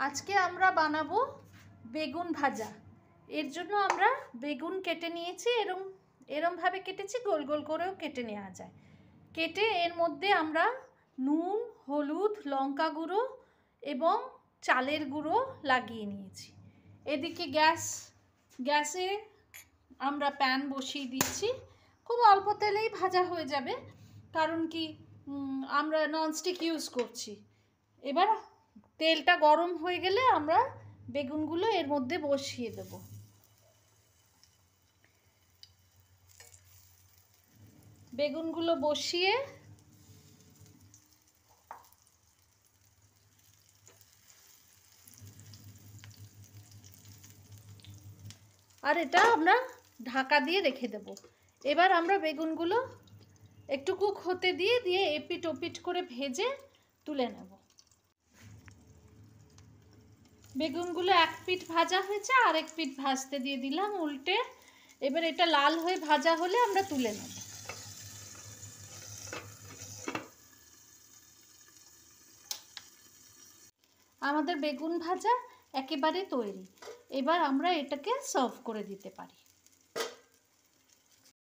আজকে আমরা বানাবো বেগুন ভাজা। এর জন্য আমরা বেগুন কেটে নিয়েছি, এরমভাবে কেটেছি, গোল গোল করেও কেটে নেওয়া যায়। কেটে এর মধ্যে আমরা নুন, হলুদ, লঙ্কা গুঁড়ো এবং চালের গুঁড়ো লাগিয়ে নিয়েছি। এদিকে গ্যাসে আমরা প্যান বসিয়ে দিচ্ছি। খুব অল্প তেলেই ভাজা হয়ে যাবে, কারণ কি আমরা ননস্টিক ইউজ করছি। এবার তেলটা গরম হয়ে গেলে আমরা বেগুনগুলো এর মধ্যে বসিয়ে দেব। বেগুনগুলো বসিয়ে আর এটা আমরা ঢাকা দিয়ে রেখে দেব। এবার আমরা বেগুনগুলো একটু কুক হতে দিয়ে এপিট ওপিট করে ভেজে তুলে নেব। বেগুনগুলো এক পিঠ ভাজা হয়েছে, আর এক পিঠ ভাজতে দিয়ে দিলাম উল্টে। এবার এটা লাল হয়ে ভাজা হলে আমরা তুলে নেব। আমাদের বেগুন ভাজা একেবারে তৈরি। এবার আমরা এটাকে সার্ভ করে দিতে পারি।